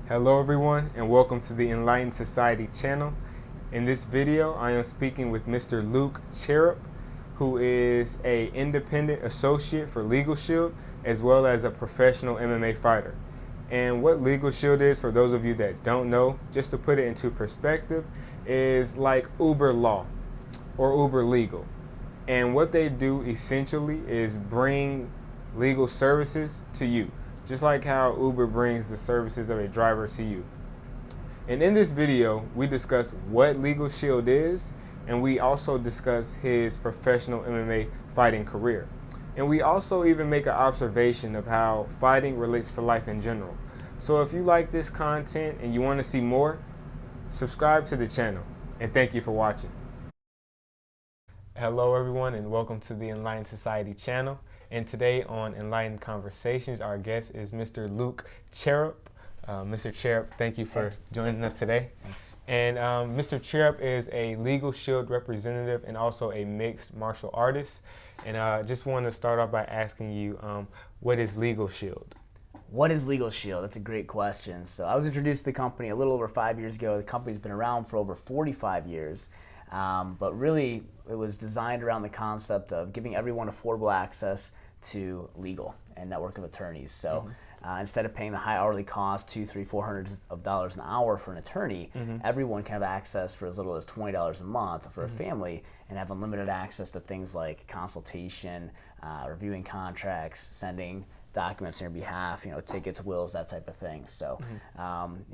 Hello everyone and welcome to the Enlightened Society channel. In this video I am speaking with Mr. Luke Cherep, who is an independent associate for Legal Shield as well as a professional MMA fighter. And what Legal Shield is, for those of you that don't know, just to put it into perspective, is like Uber Law or Uber Legal. And what they do essentially is bring legal services to you, just like how Uber brings the services of a driver to you. And in this video, we discuss what Legal Shield is, and we also discuss his professional MMA fighting career. And we also even make an observation of how fighting relates to life in general. So if you like this content and you want to see more, subscribe to the channel, and thank you for watching. Hello everyone and welcome to the Enlightened Society channel. And today on Enlightened Conversations, our guest is Mr. Luke Cherep. Mr. Cherep, thank you for joining us today. Thanks. And Mr. Cherep is a Legal Shield representative and also a mixed martial artist. And I just want to start off by asking you, what is Legal Shield? What is Legal Shield? That's a great question. So I was introduced to the company a little over 5 years ago. The company's been around for over 45 years. But really, it was designed around the concept of giving everyone affordable access to legal and network of attorneys. So instead of paying the high hourly cost, $200, $300, $400 an hour for an attorney, everyone can have access for as little as $20 a month for a family and have unlimited access to things like consultation, reviewing contracts, sending documents on your behalf, tickets, wills, that type of thing. So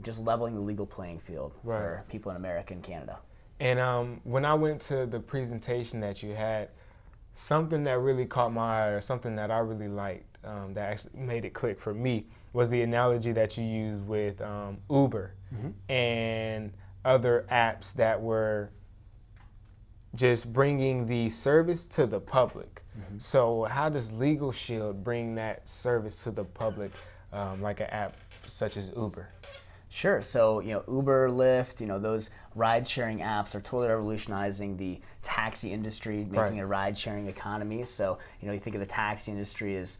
just leveling the legal playing field for people in America and Canada. And when I went to the presentation that you had, something that really caught my eye, or something that I really liked, that actually made it click for me, was the analogy that you used with Uber and other apps that were just bringing the service to the public. So how does Legal Shield bring that service to the public, like an app such as Uber? Sure. So, Uber, Lyft, those ride-sharing apps are totally revolutionizing the taxi industry, making a ride-sharing economy. So, you think of the taxi industry as,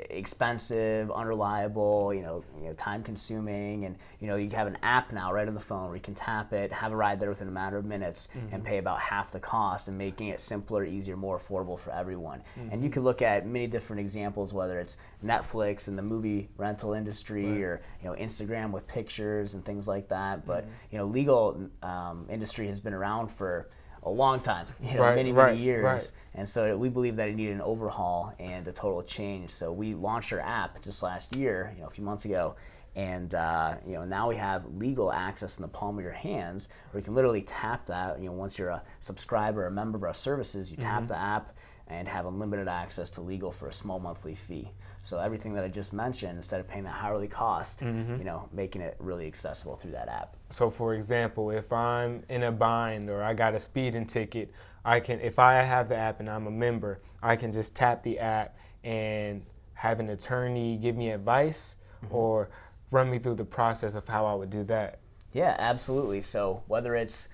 expensive, unreliable, time-consuming, and, you have an app now right on the phone where you can tap it, have a ride there within a matter of minutes, and pay about half the cost, and making it simpler, easier, more affordable for everyone. And you could look at many different examples, whether it's Netflix and the movie rental industry, or, Instagram with pictures and things like that. But, legal industry has been around for a long time, many years. And so we believe that it needed an overhaul and a total change. So we launched our app just last year, a few months ago. And now we have legal access in the palm of your hands, where you can literally tap that. Once you're a subscriber, a member of our services, you tap the app and have unlimited access to legal for a small monthly fee. So everything that I just mentioned, instead of paying that hourly cost, making it really accessible through that app. So for example, if I'm in a bind or I got a speeding ticket, if I have the app and I'm a member, I can just tap the app and have an attorney give me advice or run me through the process of how I would do that. Yeah, absolutely. So whether it's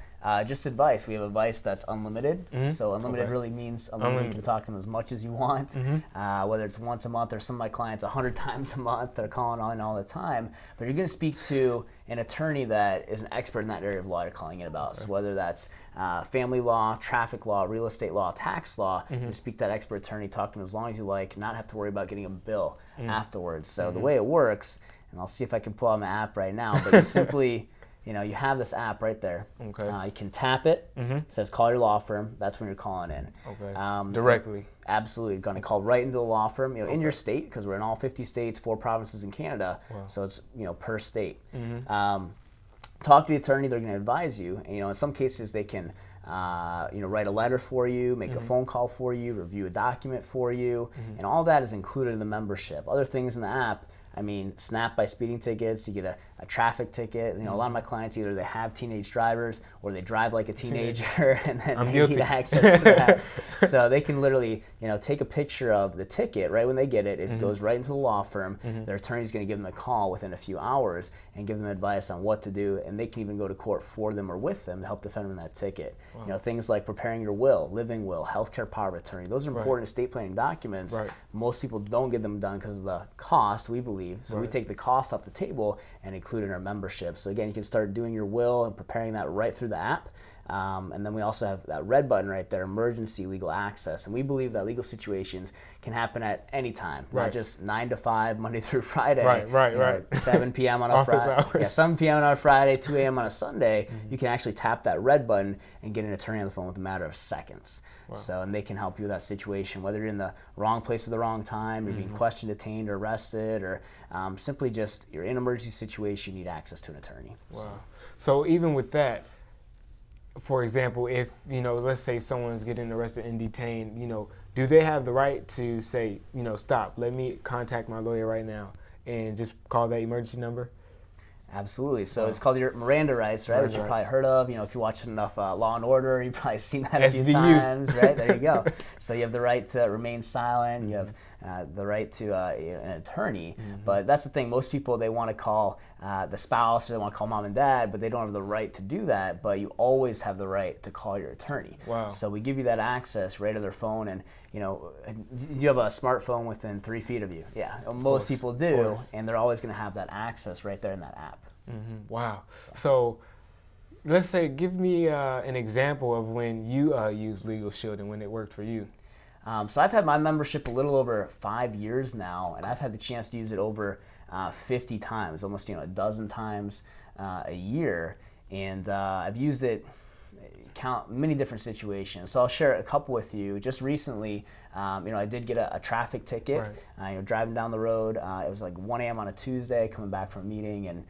just advice, we have advice that's unlimited. So unlimited really means unlimited. You can talk to them as much as you want, whether it's once a month or some of my clients 100 times a month. They're calling on all the time. But you're going to speak to an attorney that is an expert in that area of law you're calling in about. So whether that's family law, traffic law, real estate law, tax law, you speak to that expert attorney, talk to them as long as you like, not have to worry about getting a bill afterwards. So the way it works, and I'll see if I can pull out my app right now, but you simply... you have this app right there. You can tap it. It says call your law firm. That's when you're calling in. Directly. Absolutely. You're going to call right into the law firm, in your state, because we're in all 50 states, 4 provinces in Canada. So it's, per state. Talk to the attorney. They're going to advise you. And, in some cases, they can write a letter for you, make a phone call for you, review a document for you. And all that is included in the membership. Other things in the app, snap by speeding tickets, you get a traffic ticket. A lot of my clients, either they have teenage drivers or they drive like a teenager and then they need access to that. So they can literally, take a picture of the ticket right when they get it. It goes right into the law firm. Their attorney's going to give them a call within a few hours and give them advice on what to do. And they can even go to court for them or with them to help defend them in that ticket. Things like preparing your will, living will, healthcare power of attorney. Those are important estate planning documents. Most people don't get them done because of the cost, we believe. believe. So we take the cost off the table and include it in our membership. So again, you can start doing your will and preparing that right through the app. And then we also have that red button right there, emergency legal access. And we believe that legal situations can happen at any time, not just 9 to 5, Monday through Friday. Right. 7 p.m. on a Friday. Yeah, 7 p.m. on a Friday, 2 a.m. on a Sunday. You can actually tap that red button and get an attorney on the phone with a matter of seconds. So, and they can help you with that situation, whether you're in the wrong place at the wrong time, you're being questioned, detained, or arrested, or simply just you're in an emergency situation, you need access to an attorney. Wow. So even with that, for example, if, let's say someone's getting arrested and detained, do they have the right to say, stop, let me contact my lawyer right now and just call that emergency number? Absolutely. So it's called your Miranda rights, right? Which you've probably heard of. If you watch enough Law and Order, you've probably seen that a few times, right? There you go. So you have the right to remain silent. You have the right to an attorney. But that's the thing. Most people, they want to call the spouse or they want to call mom and dad, but they don't have the right to do that. But you always have the right to call your attorney. Wow. So we give you that access right to their phone. And, you have a smartphone within 3 feet of you. Yeah, most people do. And they're always going to have that access right there in that app. Wow. So let's say, give me an example of when you used Legal Shield and when it worked for you. So I've had my membership a little over 5 years now, and I've had the chance to use it over 50 times, almost a dozen times a year. And I've used it many different situations. So I'll share a couple with you. Just recently, I did get a traffic ticket. Driving down the road. It was like 1 a.m. on a Tuesday, coming back from a meeting, and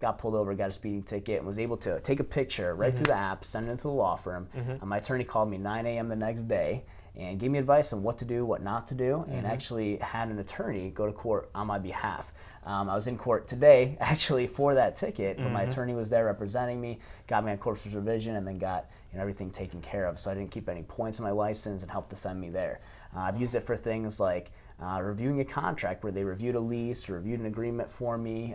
got pulled over, got a speeding ticket, and was able to take a picture right through the app, send it into the law firm. My attorney called me 9 a.m. the next day and gave me advice on what to do, what not to do, and actually had an attorney go to court on my behalf. I was in court today, actually, for that ticket, but my attorney was there representing me, got me on corpus revision, and then got everything taken care of. So I didn't keep any points on my license and helped defend me there. I've used it for things like reviewing a contract where they reviewed a lease or reviewed an agreement for me.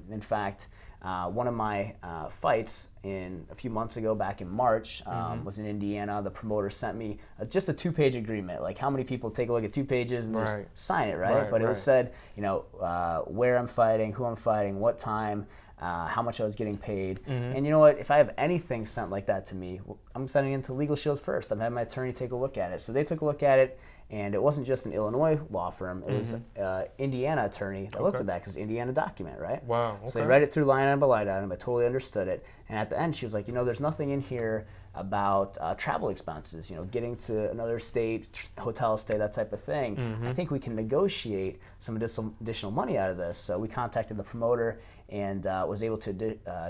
In fact, one of my fights a few months ago, back in March, was in Indiana. The promoter sent me just a 2-page agreement. Like, how many people take a look at 2 pages and just sign it, right? But it was said, where I'm fighting, who I'm fighting, what time, how much I was getting paid. And you know what? If I have anything sent like that to me, I'm sending it to Legal Shield first. I'm having my attorney take a look at it. So they took a look at it, and it wasn't just an Illinois law firm. It was an Indiana attorney that looked at that, because Indiana document, right? Wow. So they read it through line item by line item. I totally understood it. And at the end, she was like, there's nothing in here about travel expenses, getting to another state, hotel stay, that type of thing. I think we can negotiate some additional money out of this. So we contacted the promoter and was able to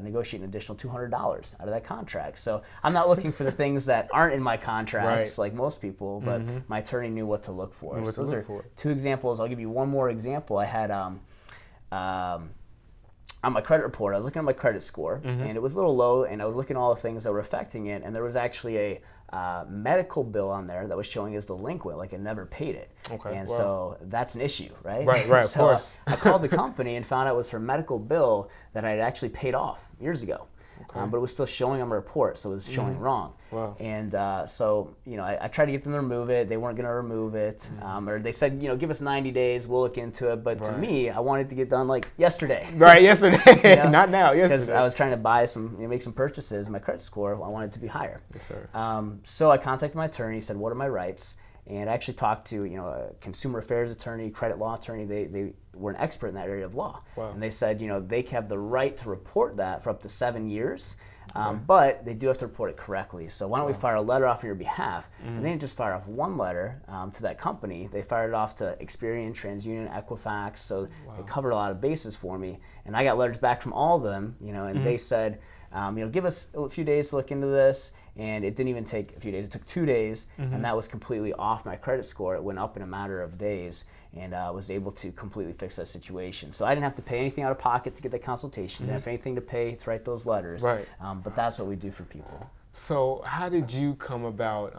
negotiate an additional $200 out of that contract. So I'm not looking for the things that aren't in my contracts like most people, but my attorney knew what to look for. So those are 2 examples. I'll give you one more example. I had on my credit report, I was looking at my credit score, and it was a little low, and I was looking at all the things that were affecting it, and there was actually a medical bill on there that was showing as delinquent, like I never paid it. And so that's an issue, right? Right, of course. I called the company and found out it was for a medical bill that I had actually paid off years ago. But it was still showing on my report, so it was showing wrong. And so, I tried to get them to remove it. They weren't going to remove it. Or they said, give us 90 days, we'll look into it. But to me, I wanted to get done like yesterday. Right, yesterday. Not now, yesterday. Because I was trying to buy make some purchases. My credit score, I wanted it to be higher. Yes, sir. So I contacted my attorney, said, what are my rights? And I actually talked to a consumer affairs attorney, credit law attorney. They were an expert in that area of law. And they said, they have the right to report that for up to 7 years, but they do have to report it correctly. So why don't we fire a letter off on your behalf? And they didn't just fire off one letter to that company. They fired it off to Experian, TransUnion, Equifax. So they covered a lot of bases for me. And I got letters back from all of them, and they said, give us a few days to look into this. And it didn't even take a few days. It took 2 days, and that was completely off my credit score. It went up in a matter of days, and I was able to completely fix that situation. So I didn't have to pay anything out of pocket to get that consultation. Didn't have anything to pay to write those letters. But that's what we do for people. So how did you come about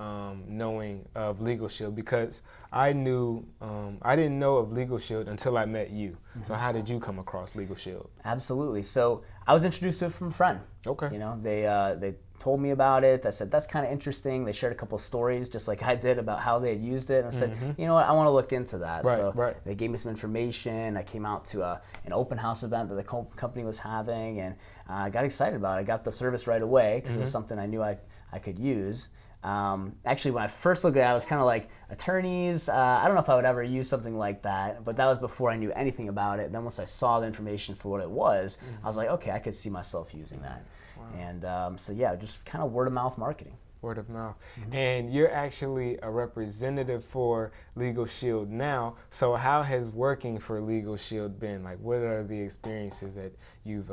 knowing of Legal Shield? Because I didn't know of Legal Shield until I met you. So how did you come across Legal Shield? Absolutely. So I was introduced to it from a friend. Okay. They told me about it. I said, that's kind of interesting. They shared a couple of stories, just like I did, about how they had used it. And I said, you know what, I want to look into that. So they gave me some information. I came out to an open house event that the company was having, and I got excited about it. I got the service right away because it was something I knew I could use. Actually, when I first looked at it, I was kind of like, attorneys, I don't know if I would ever use something like that, but that was before I knew anything about it. Then once I saw the information for what it was, I was like, okay, I could see myself using that. Wow. And so yeah, just kind of word of mouth marketing. Word of mouth. And you're actually a representative for Legal Shield now. So how has working for Legal Shield been? Like, what are the experiences that you've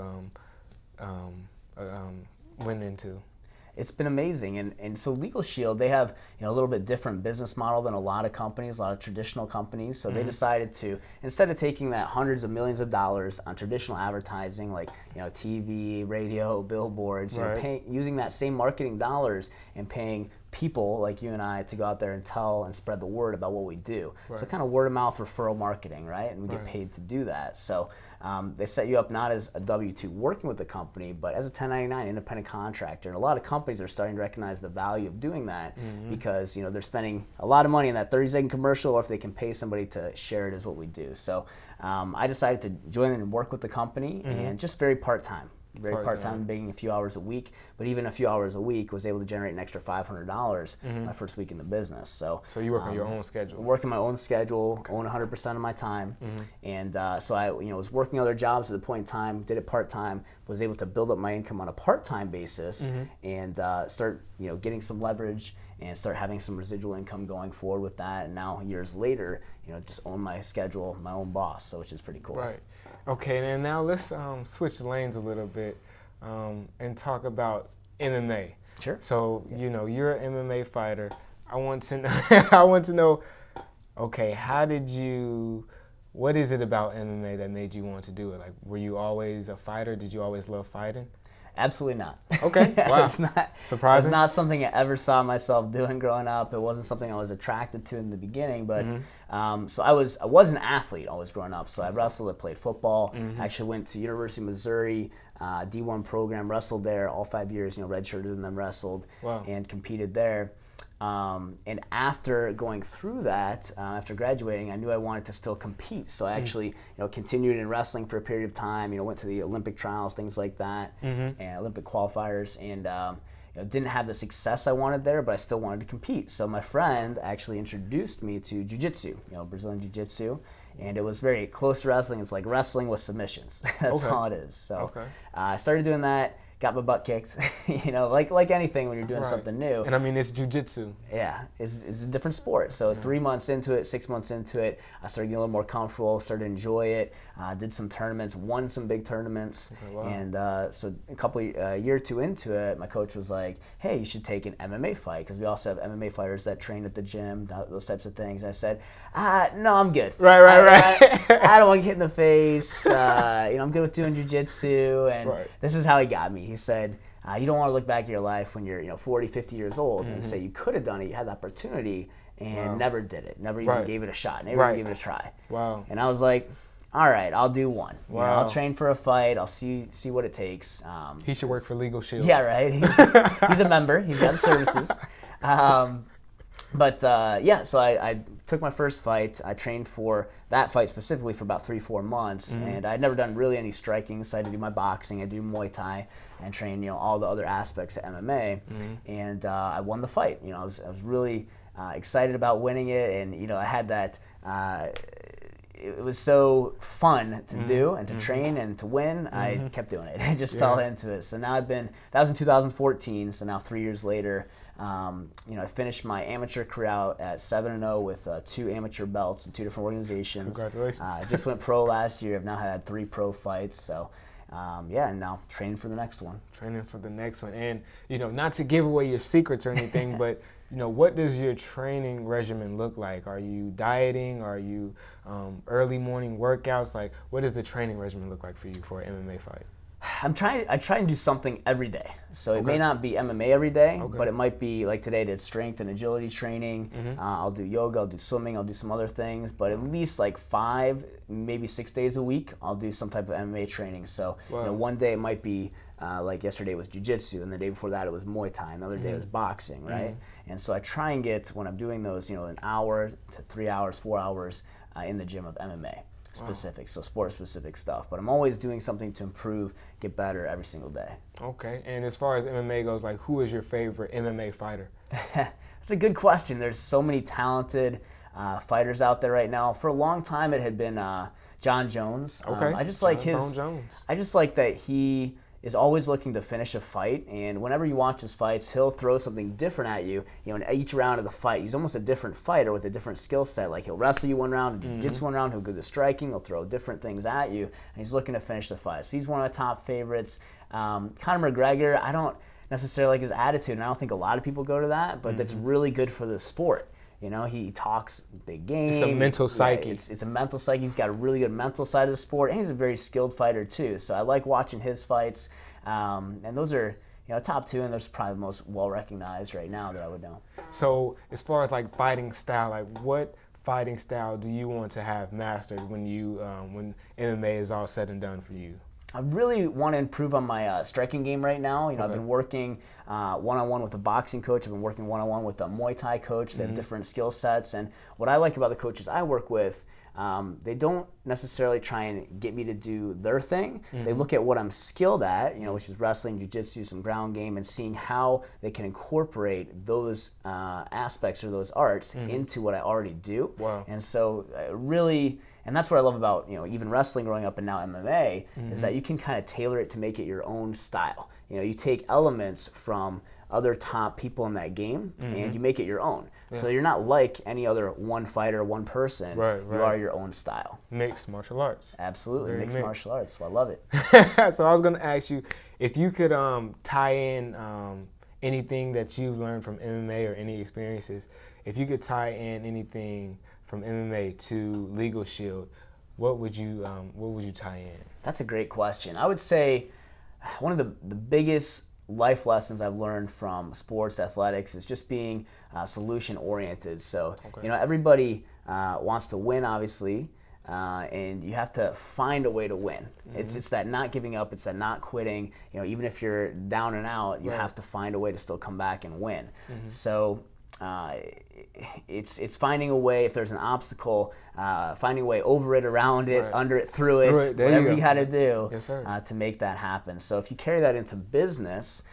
went into? It's been amazing, and so Legal Shield, they have a little bit different business model than a lot of companies, a lot of traditional companies. So they decided to, instead of taking that hundreds of millions of dollars on traditional advertising like TV, radio, billboards, using that same marketing dollars and paying people like you and I to go out there and tell and spread the word about what we do. So kind of word of mouth referral marketing, right? And we get paid to do that. So they set you up not as a W-2 working with the company, but as a 1099 independent contractor. And a lot of companies are starting to recognize the value of doing that because they're spending a lot of money in that 30-second commercial, or if they can pay somebody to share it is what we do. So I decided to join and work with the company, and just very part-time. Very part-time, being a few hours a week, but even a few hours a week was able to generate an extra $500 my first week in the business. So you work on your own schedule? Working my own schedule, own 100% of my time, and so I was working other jobs at the point in time, did it part-time, was able to build up my income on a part-time basis, and start getting some leverage and start having some residual income going forward with that. And now years later, just own my schedule, my own boss, so which is pretty cool. Right. Okay, and now let's switch lanes a little bit and talk about MMA. Sure. So you're an MMA fighter. I want to know. Okay, what is it about MMA that made you want to do it? Like, were you always a fighter? Did you always love fighting? Absolutely not. Okay, wow. It's not surprising. It's not something I ever saw myself doing growing up. It wasn't something I was attracted to in the beginning. But so I was an athlete always growing up. So I wrestled, I played football. I actually went to University of Missouri, D1 program, wrestled there all 5 years. Redshirted and then wrestled and competed there. And after going through that, after graduating, I knew I wanted to still compete. So I actually, continued in wrestling for a period of time. Went to the Olympic trials, things like that, and Olympic qualifiers, and didn't have the success I wanted there, but I still wanted to compete. So my friend actually introduced me to jiu-jitsu, Brazilian jiu-jitsu, and it was very close to wrestling. It's like wrestling with submissions. That's all it is. So I started doing that. Got my butt kicked, like anything when you're doing something new. And I mean, it's jiu-jitsu. Yeah, it's a different sport. So 3 months into it, 6 months into it, I started getting a little more comfortable, started to enjoy it, did some tournaments, won some big tournaments. And so a year or two into it, my coach was like, hey, you should take an MMA fight, because we also have MMA fighters that train at the gym, those types of things. And I said, no, I'm good. Right. I don't want to get hit in the face. I'm good with doing jiu-jitsu, and this is how he got me. He said, you don't want to look back at your life when you're 40, 50 years old and say you could have done it, you had the opportunity, and never did it, never even gave it a shot, never even gave it a try. Wow. And I was like, all right, I'll do one. I'll train for a fight, I'll see what it takes. He should work for Legal Shield. Yeah, right. He's a member, he's got the services. So I took my first fight. I trained for that fight specifically for about 3-4 months, and I'd never done really any striking, so I had to do my boxing, I had to do Muay Thai, and train all the other aspects of MMA, and I won the fight. I was really excited about winning it, and I had that. It was so fun to do and to train and to win. I kept doing it. I just fell into it. So now that was in 2014. So now 3 years later, I finished my amateur career out at 7-0 with 2 amateur belts in 2 different organizations. Congratulations. I just went pro last year. I've now had 3 pro fights. So and now training for the next one. Training for the next one. And, not to give away your secrets or anything, but, what does your training regimen look like? Are you dieting? Are you early morning workouts? Like, what does the training regimen look like for you for an MMA fight? I try and do something every day. So it Okay. may not be MMA every day, Okay. but it might be like today I did strength and agility training. I'll do yoga, I'll do swimming, I'll do some other things, but at least like 5, maybe 6 days a week, I'll do some type of MMA training. So Wow. one day it might be like yesterday was jiu-jitsu, and the day before that it was Muay Thai, another day it was boxing, right? And so I try and get, when I'm doing those, an hour to 3 hours, 4 hours in the gym of MMA. Specific, so sport specific stuff, but I'm always doing something to improve, get better every single day. Okay, and as far as MMA goes, like, who is your favorite MMA fighter? That's a good question. There's so many talented fighters out there right now. For a long time it had been John Jones. Okay, I just like John Jones. I just like that he is always looking to finish a fight, and whenever you watch his fights, he'll throw something different at you. In each round of the fight, he's almost a different fighter with a different skill set. Like he'll wrestle you one round, do jiu-jitsu one round, he'll go to striking, he'll throw different things at you, and he's looking to finish the fight. So he's one of my top favorites. Conor McGregor, I don't necessarily like his attitude, and I don't think a lot of people go to that, but that's really good for the sport. He talks big game. It's a mental psyche. Yeah, it's a mental psyche. He's got a really good mental side of the sport, and he's a very skilled fighter too. So I like watching his fights, and those are top 2, and those are probably the most well recognized right now that I would know. So as far as like fighting style, like what fighting style do you want to have mastered when when MMA is all said and done for you? I really want to improve on my striking game right now. I've been working one-on-one with a boxing coach. I've been working one-on-one with a Muay Thai coach. They have different skill sets. And what I like about the coaches I work with, they don't necessarily try and get me to do their thing. They look at what I'm skilled at, which is wrestling, jiu-jitsu, some ground game, and seeing how they can incorporate those aspects or those arts into what I already do. Wow. And so really... And that's what I love about even wrestling growing up and now MMA is that you can kind of tailor it to make it your own style. You take elements from other top people in that game and you make it your own. Yeah. So you're not like any other one fighter, one person. Right. You are your own style. Mixed martial arts. Absolutely, mixed martial arts. So I love it. So I was going to ask you if you could tie in anything that you've learned from MMA or any experiences. If you could tie in anything from MMA to Legal Shield, what would you tie in? That's a great question. I would say one of the biggest life lessons I've learned from sports athletics is just being solution oriented. So everybody wants to win, obviously, and you have to find a way to win. It's that not giving up, it's that not quitting. Even if you're down and out, you have to find a way to still come back and win. So it's finding a way, if there's an obstacle, finding a way over it, around it, under it, through it, whatever you got to do to make that happen. So if you carry that into business,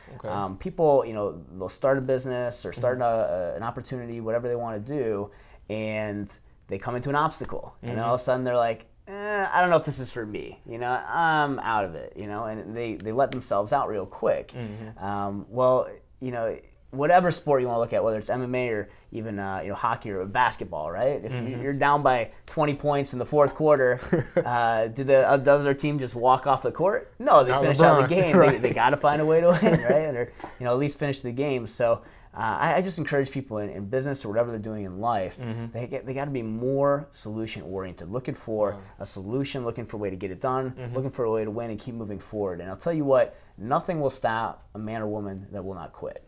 people, they'll start a business or start an opportunity, whatever they want to do, and they come into an obstacle, and then all of a sudden they're like, I don't know if this is for me, I'm out of it, and they let themselves out real quick. Whatever sport you want to look at, whether it's MMA or even hockey or basketball, right? If you're down by 20 points in the fourth quarter, does their team just walk off the court? No, they finish out the game. They got to find a way to win, right? Or at least finish the game. So I just encourage people in business or whatever they're doing in life, they got to be more solution oriented, looking for a solution, looking for a way to get it done, looking for a way to win and keep moving forward. And I'll tell you what, nothing will stop a man or woman that will not quit.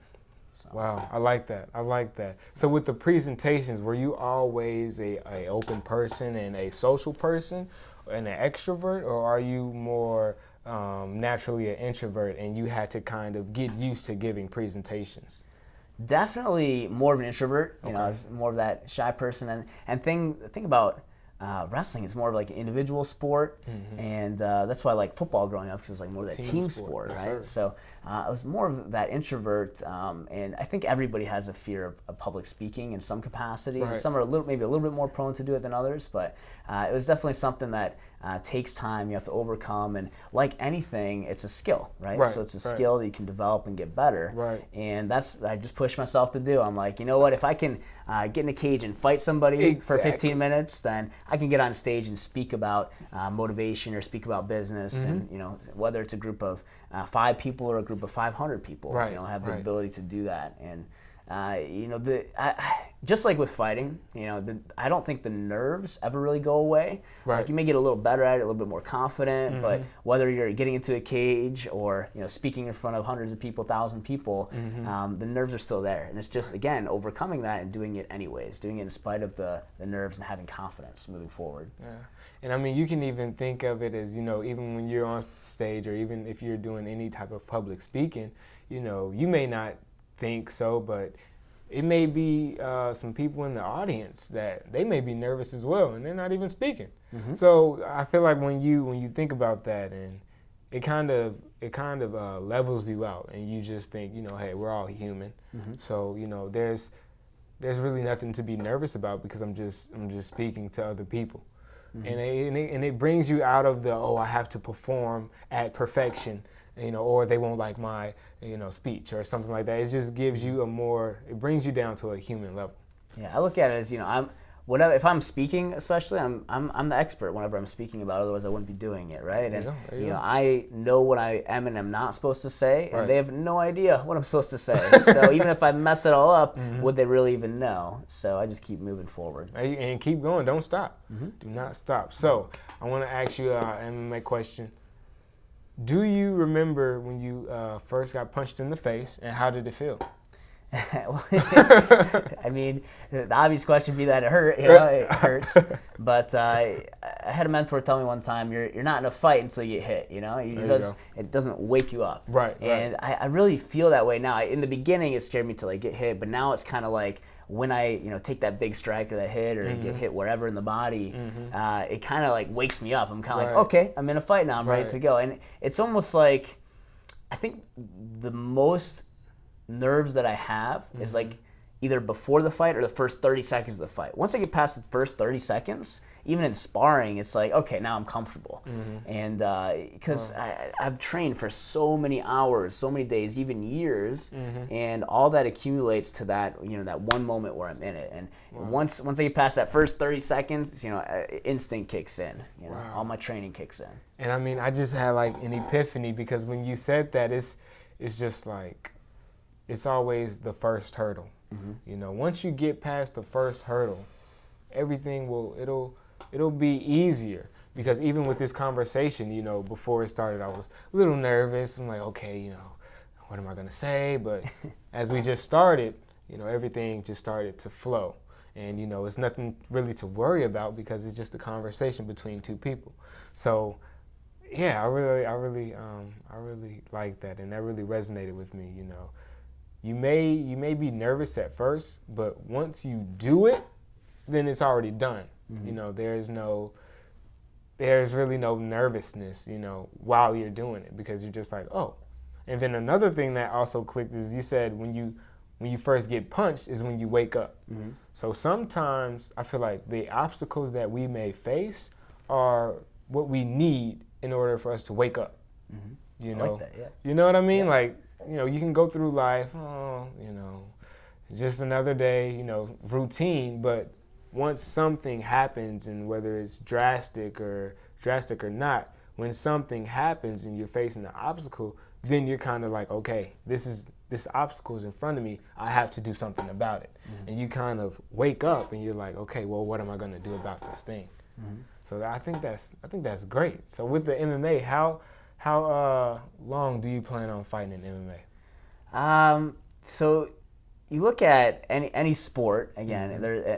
So. Wow, I like that. So with the presentations, were you always a open person and a social person and an extrovert, or are you more naturally an introvert and you had to kind of get used to giving presentations? Definitely more of an introvert. I was more of that shy person. And thing about wrestling is more of like an individual sport, and that's why I like football growing up, because it was like more of that team sport, right? Sir. So I was more of that introvert, and I think everybody has a fear of public speaking in some capacity. And some are maybe a little bit more prone to do it than others, but it was definitely something that takes time. You have to overcome, and like anything, it's a skill, right? So it's a skill that you can develop and get better. And I just push myself to do. I'm like, you know what? If I can get in a cage and fight somebody for 15 minutes, then I can get on stage and speak about motivation or speak about business, and whether it's a group of 5 people or a group of 500 people, have the ability to do that. And just like with fighting, I don't think the nerves ever really go away. Right. Like you may get a little better at it, a little bit more confident, but whether you're getting into a cage or speaking in front of hundreds of people, 1,000 people, the nerves are still there. And it's just, again, overcoming that and doing it anyways, doing it in spite of the nerves and having confidence moving forward. Yeah. And I mean, you can even think of it as, even when you're on stage or even if you're doing any type of public speaking, you may not think so, but it may be some people in the audience that they may be nervous as well, and they're not even speaking. So I feel like when you think about that, and it kind of levels you out, and you just think, hey, we're all human. So there's really nothing to be nervous about because I'm just speaking to other people. And it brings you out of the, I have to perform at perfection, or they won't like my, speech or something like that. It just gives you it brings you down to a human level. Yeah, I look at it as, if I'm speaking, especially, I'm the expert whenever I'm speaking about it, otherwise I wouldn't be doing it, right? And I know what I am and am not supposed to say, and they have no idea what I'm supposed to say. So even if I mess it all up, would they really even know? So I just keep moving forward. And keep going, don't stop. Do not stop. So I want to ask you an MMA question. Do you remember when you first got punched in the face, and how did it feel? I mean, the obvious question would be that it hurt. It hurts. But I had a mentor tell me one time, you're not in a fight until you get hit. It doesn't wake you up. Right. And I really feel that way now. In the beginning, it scared me to get hit, but now it's kind of like when I take that big strike or that hit or get hit wherever in the body, it kind of wakes me up. I'm kind of like, okay, I'm in a fight now. I'm ready to go. And it's almost like, I think the most nerves that I have is either before the fight or the first 30 seconds of the fight. Once I get past the first 30 seconds, even in sparring, it's like, okay, now I'm comfortable. And because I've trained for so many hours, so many days, even years, and all that accumulates to that, that one moment where I'm in it. And once I get past that first 30 seconds, instinct kicks in. All my training kicks in. And I mean, I just had an epiphany because when you said that, it's just it's always the first hurdle. Once you get past the first hurdle, everything it'll be easier. Because even with this conversation, before it started, I was a little nervous. I'm like, okay, what am I gonna say? But as we just started, everything just started to flow. And it's nothing really to worry about because it's just a conversation between two people. So yeah, I really like that, and that really resonated with me. You may be nervous at first, but once you do it, then it's already done. There's really no nervousness, while you're doing it because you're just like, oh. And then another thing that also clicked is you said when you first get punched is when you wake up. So sometimes I feel like the obstacles that we may face are what we need in order for us to wake up. I like that, yeah. You know what I mean? Yeah. You can go through life, just another day, routine, but once something happens, and whether it's drastic or not, when something happens and you're facing an obstacle, then you're kind of like, okay, this obstacle is in front of me, I have to do something about it. And you kind of wake up and you're like, okay, well, what am I going to do about this thing? So I think that's great. So with the MMA, how long do you plan on fighting in MMA? So you look at any sport, again,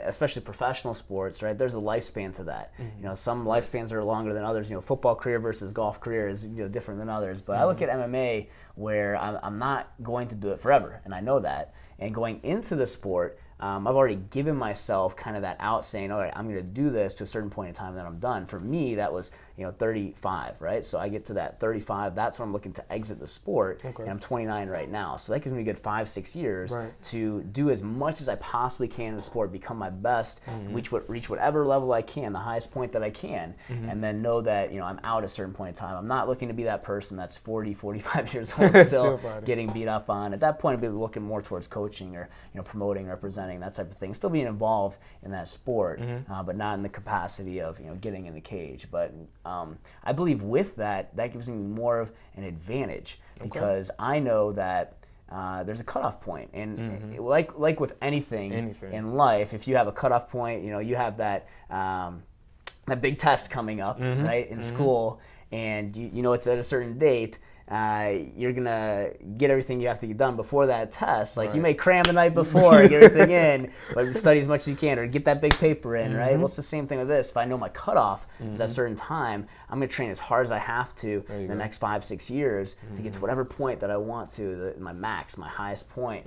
especially professional sports, right? There's a lifespan to that. Some lifespans are longer than others. Football career versus golf career is different than others. But I look at MMA where I'm not going to do it forever, and I know that. And going into the sport, I've already given myself kind of that out saying, all right, I'm going to do this to a certain point in time, then I'm done. For me, that was 35, right? So I get to that 35, that's when I'm looking to exit the sport, and I'm 29 right now. So that gives me a good 5-6 years to do as much as I possibly can in the sport, become my best, reach whatever level I can, the highest point that I can, and then know that I'm out at a certain point in time. I'm not looking to be that person that's 40, 45 years old still getting beat up on. At that point, I'd be looking more towards coaching or promoting, representing, that type of thing. Still being involved in that sport, but not in the capacity of getting in the cage. But I believe with that gives me more of an advantage because I know that there's a cutoff point, and like with anything in life, if you have a cutoff point, you have that that big test coming up, right, in school, and you know it's at a certain date. You're gonna get everything you have to get done before that test. Like you may cram the night before and get everything in, but study as much as you can, or get that big paper in, right? Well, it's the same thing with this. If I know my cutoff is at a certain time, I'm gonna train as hard as I have to in the next 5-6 years to get to whatever point that I want to, my max, my highest point.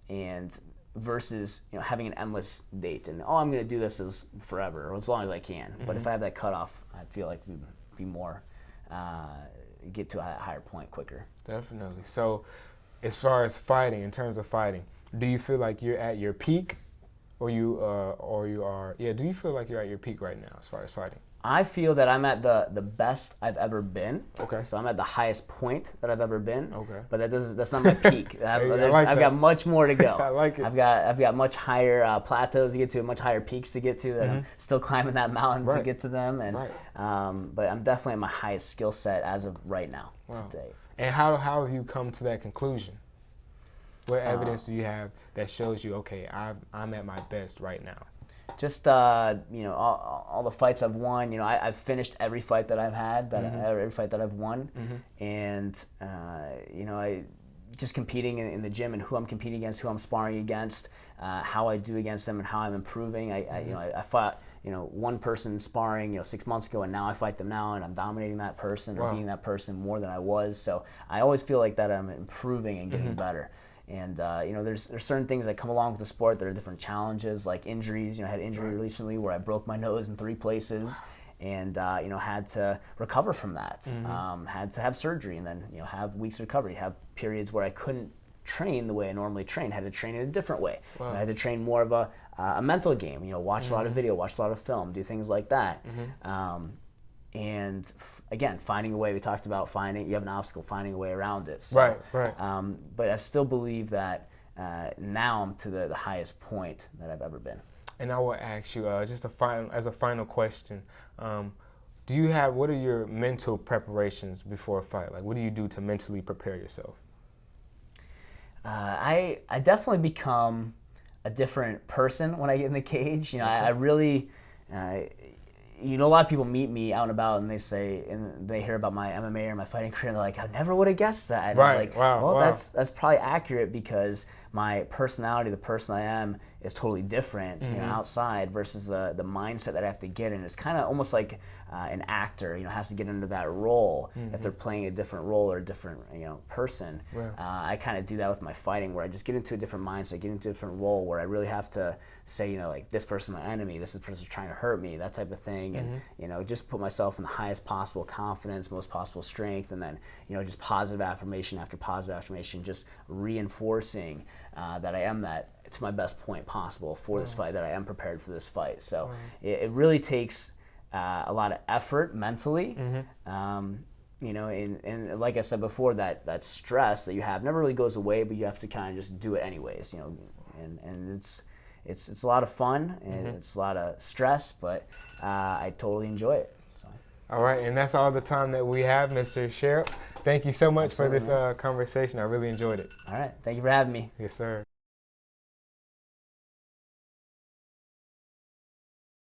And versus having an endless date and I'm gonna do this as forever or as long as I can. But if I have that cutoff, I feel like we'd be more. Get to a higher point quicker. Definitely. So as far as fighting, in terms of fighting, do you feel like you're at your peak do you feel like you're at your peak right now as far as fighting? I feel that I'm at the best I've ever been. Okay. So I'm at the highest point that I've ever been. Okay. But that's not my peak. I've got much more to go. I like it. I've got much higher plateaus to get to, much higher peaks to get to. That I'm still climbing that mountain to get to them. And but I'm definitely at my highest skill set as of right now today. And how have you come to that conclusion? What evidence do you have that shows you, okay, I'm at my best right now? Just all the fights I've won. I've finished every fight that I've had, every fight that I've won, and I just competing in the gym and who I'm competing against, who I'm sparring against, how I do against them, and how I'm improving. I fought one person sparring 6 months ago, and now I fight them now, and I'm dominating that person or beating that person more than I was. So I always feel like that I'm improving and getting better. And there's certain things that come along with the sport. There are different challenges like injuries. I had injury recently where I broke my nose in 3 places, and had to recover from that. Had to have surgery, and then have weeks of recovery. Have periods where I couldn't train the way I normally train. Had to train in a different way. I had to train more of a mental game. Watch a lot of video, watch a lot of film, do things like that. And again, finding a way. We talked about you have an obstacle, finding a way around it. So, right. But I still believe that now I'm to the highest point that I've ever been. And I will ask you, just as a final question, what are your mental preparations before a fight? Like, what do you do to mentally prepare yourself? I definitely become a different person when I get in the cage. I really. A lot of people meet me out and about, and they hear about my MMA or my fighting career, and they're like, I never would have guessed that. And right. It's like, that's probably accurate because my personality, the person I am, is totally different outside versus the mindset that I have to get in. It's kind of almost like an actor, has to get into that role if they're playing a different role or a different person. I kind of do that with my fighting, where I just get into a different mindset, get into a different role, where I really have to say, like, this person's my enemy, this person's trying to hurt me, that type of thing, and just put myself in the highest possible confidence, most possible strength, and then just positive affirmation after positive affirmation, just reinforcing that I am to my best point possible for this fight, that I am prepared for this fight. So it really takes a lot of effort mentally. And like I said before, that stress that you have never really goes away, but you have to kind of just do it anyways. And it's a lot of fun and it's a lot of stress, but I totally enjoy it. So. All right, and that's all the time that we have, Mr. Cherep. Thank you so much for this conversation. I really enjoyed it. All right, thank you for having me. Yes, sir.